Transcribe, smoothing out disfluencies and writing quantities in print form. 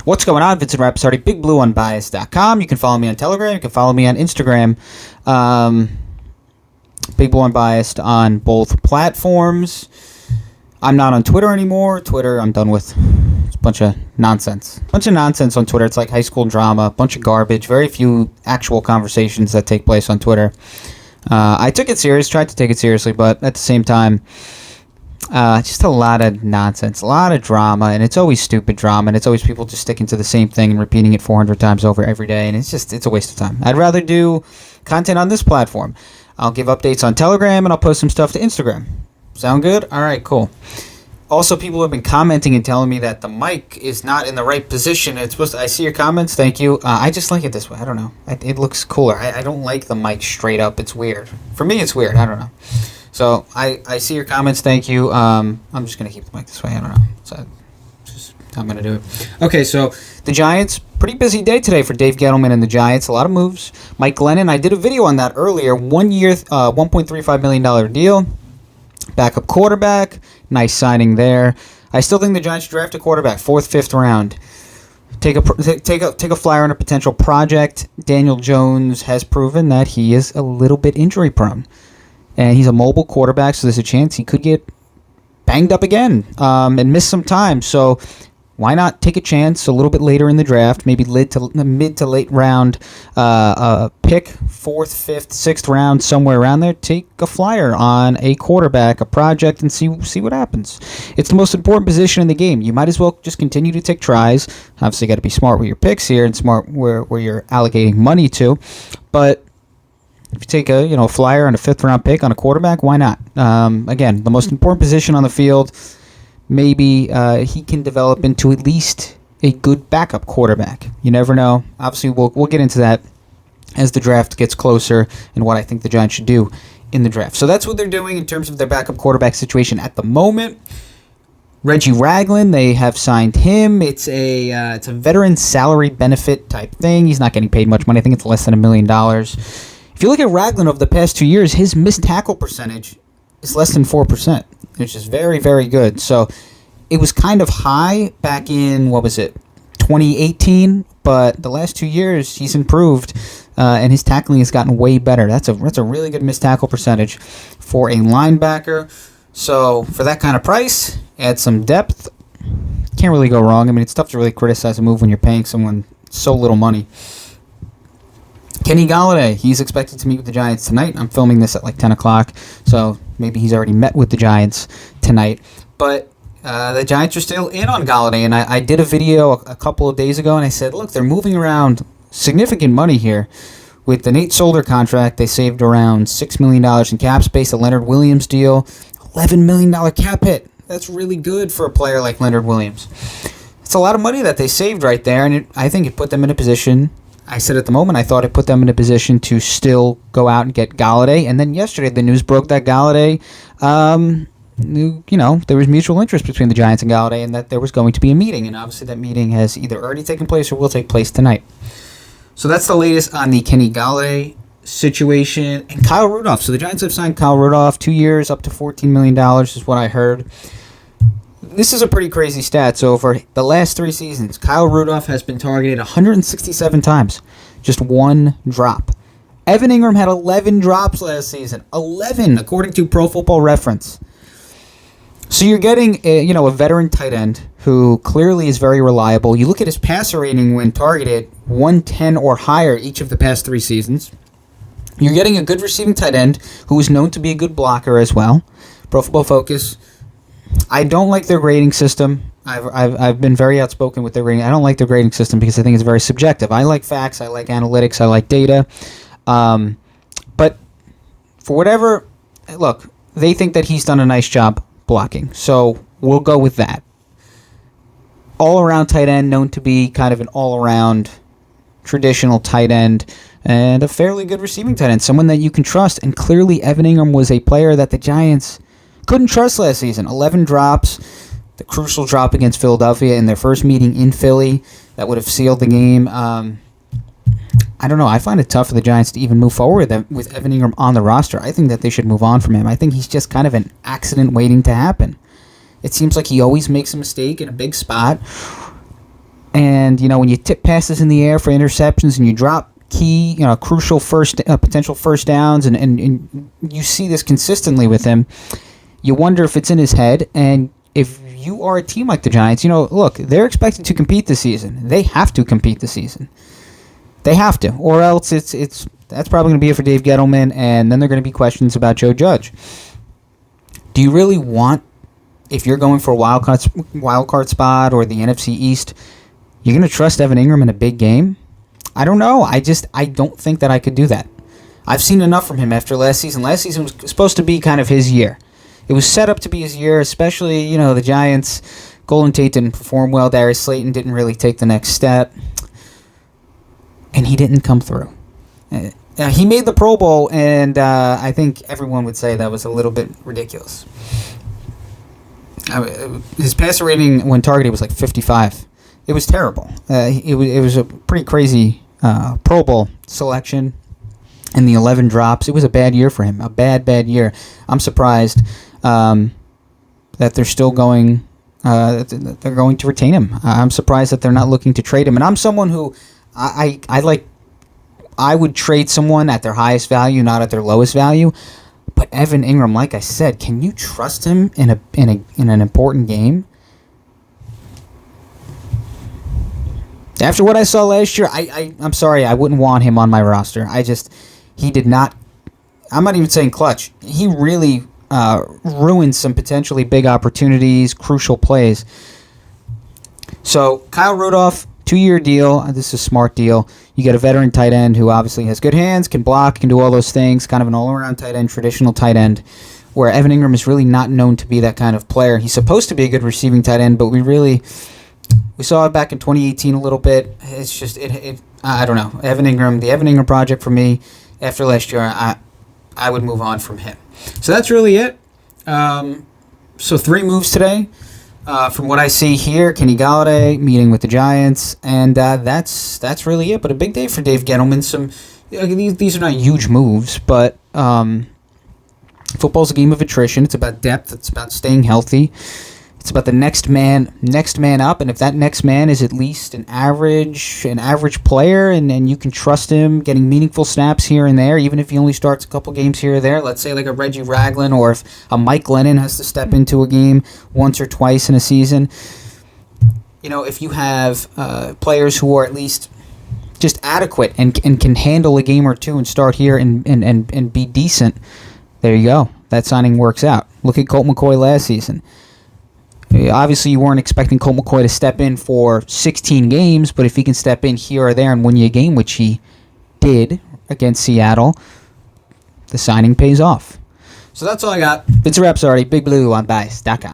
What's going on? Vincent Rapsardi, BigBlueUnbiased.com. You can follow me on Telegram. You can follow me on Instagram. Big Blue Unbiased on both platforms. I'm not on Twitter anymore. Twitter, I'm done with. It's a bunch of nonsense. Bunch of nonsense on Twitter. It's like high school drama. Bunch of garbage. Very few actual conversations that take place on Twitter. I took it serious. Tried to take it seriously, but at the same time, just a lot of nonsense, a lot of drama, and it's always stupid drama, and it's always people just sticking to the same thing and repeating it 400 times over every day, and it's a waste of time. I'd rather do content on this platform. I'll give updates on Telegram, and I'll post some stuff to Instagram. Sound good? All right, cool. Also, people have been commenting and telling me that the mic is not in the right position. It's supposed to, I see your comments. Thank you. I just like it this way. I don't know. It looks cooler. I don't like the mic straight up. It's weird. For me, it's weird. I don't know. So, I see your comments. Thank you. I'm just going to keep the mic this way. I don't know. So, just I'm going to do it. Okay, so the Giants, pretty busy day today for Dave Gettleman and the Giants. A lot of moves. Mike Glennon, I did a video on that earlier. 1 year, $1.35 million deal. Backup quarterback. Nice signing there. I still think the Giants should draft a quarterback. 4th, 5th round. Take a flyer on a potential project. Daniel Jones has proven that he is a little bit injury prone. And he's a mobile quarterback, so there's a chance he could get banged up again and miss some time. So why not take a chance a little bit later in the draft, maybe mid to late round, pick 4th, 5th, 6th round, somewhere around there. Take a flyer on a quarterback, a project, and see what happens. It's the most important position in the game. You might as well just continue to take tries. Obviously, you got to be smart with your picks here and smart where you're allocating money to. But if you take a flyer on a 5th round pick on a quarterback, why not? Again, the most important position on the field. Maybe he can develop into at least a good backup quarterback. You never know. Obviously, we'll get into that as the draft gets closer and what I think the Giants should do in the draft. So that's what they're doing in terms of their backup quarterback situation at the moment. Reggie Ragland, they have signed him. It's a veteran salary benefit type thing. He's not getting paid much money. I think it's less than $1 million. If you look at Ragland over the past 2 years, his missed tackle percentage is less than 4%, which is very, very good. So it was kind of high back in, 2018, but the last 2 years he's improved, and his tackling has gotten way better. That's a really good missed tackle percentage for a linebacker. So for that kind of price, add some depth, can't really go wrong. I mean, it's tough to really criticize a move when you're paying someone so little money. Kenny Golladay, he's expected to meet with the Giants tonight. I'm filming this at like 10 o'clock, so maybe he's already met with the Giants tonight. But the Giants are still in on Gallaudet, and I did a video a couple of days ago, and I said, look, they're moving around significant money here. With the Nate Solder contract, they saved around $6 million in cap space. The Leonard Williams deal, $11 million cap hit. That's really good for a player like Leonard Williams. It's a lot of money that they saved right there, and I think it put them in a position. I said at the moment, I thought it put them in a position to still go out and get Gallaudet. And then yesterday, the news broke that Gallaudet, there was mutual interest between the Giants and Gallaudet, and that there was going to be a meeting. And obviously, that meeting has either already taken place or will take place tonight. So that's the latest on the Kenny Golladay situation. And Kyle Rudolph. So the Giants have signed Kyle Rudolph, 2 years, up to $14 million is what I heard. This is a pretty crazy stat. So for the last 3 seasons, Kyle Rudolph has been targeted 167 times. Just one drop. Evan Ingram had 11 drops last season. 11, according to Pro Football Reference. So you're getting a veteran tight end who clearly is very reliable. You look at his passer rating when targeted, 110 or higher each of the past 3 seasons. You're getting a good receiving tight end who is known to be a good blocker as well. Pro Football Focus. I don't like their grading system. I've been very outspoken with their grading. I don't like their grading system because I think it's very subjective. I like facts. I like analytics. I like data. But for whatever, look, they think that he's done a nice job blocking. So we'll go with that. All-around tight end, known to be kind of an all-around traditional tight end and a fairly good receiving tight end, someone that you can trust. And clearly Evan Ingram was a player that the Giants couldn't trust last season. 11 drops, the crucial drop against Philadelphia in their first meeting in Philly that would have sealed the game. I don't know. I find it tough for the Giants to even move forward with Evan Ingram on the roster. I think that they should move on from him. I think he's just kind of an accident waiting to happen. It seems like he always makes a mistake in a big spot, and And, when you tip passes in the air for interceptions and you drop key, crucial potential first downs, and you see this consistently with him, you wonder if it's in his head. And if you are a team like the Giants, look, they're expected to compete this season. They have to compete this season. They have to, or else that's probably going to be it for Dave Gettleman, and then there are going to be questions about Joe Judge. Do you really want, if you're going for a wild card spot or the NFC East, you're going to trust Evan Ingram in a big game? I don't know. I don't think that I could do that. I've seen enough from him after last season. Last season was supposed to be kind of his year. It was set up to be his year, especially, the Giants. Golden Tate didn't perform well. Darius Slayton didn't really take the next step. And he didn't come through. He made the Pro Bowl, and I think everyone would say that was a little bit ridiculous. His passer rating when targeted was like 55. It was terrible. It was a pretty crazy Pro Bowl selection, and the 11 drops. It was a bad year for him. A bad year. I'm surprised that they're still going. They're going to retain him. I'm surprised that they're not looking to trade him. And I'm someone who I would trade someone at their highest value, not at their lowest value. But Evan Ingram, like I said, can you trust him in an important game? After what I saw last year, I'm sorry, I wouldn't want him on my roster. He did not. I'm not even saying clutch. He really ruined some potentially big opportunities, crucial plays. So Kyle Rudolph, 2-year deal. This is a smart deal. You get a veteran tight end who obviously has good hands, can block, can do all those things, kind of an all-around tight end, traditional tight end, where Evan Ingram is really not known to be that kind of player. He's supposed to be a good receiving tight end, but we saw it back in 2018 a little bit. It's just, I don't know. The Evan Ingram project for me, after last year, I would move on from him. So that's really it. So 3 moves today. From what I see here, Kenny Golladay meeting with the Giants, and that's really it. But a big day for Dave Gettleman. These are not huge moves, but football's a game of attrition. It's about depth. It's about staying healthy. It's about the next man up, and if that next man is at least an average player, and you can trust him getting meaningful snaps here and there, even if he only starts a couple games here or there, let's say like a Reggie Ragland, or if a Mike Glennon has to step into a game once or twice in a season. If you have players who are at least just adequate and can handle a game or two and start here and be decent, there you go. That signing works out. Look at Colt McCoy last season. Obviously, you weren't expecting Colt McCoy to step in for 16 games, but if he can step in here or there and win you a game, which he did against Seattle, the signing pays off. So that's all I got. It's a wrap, already. Big Blue on Bias.com.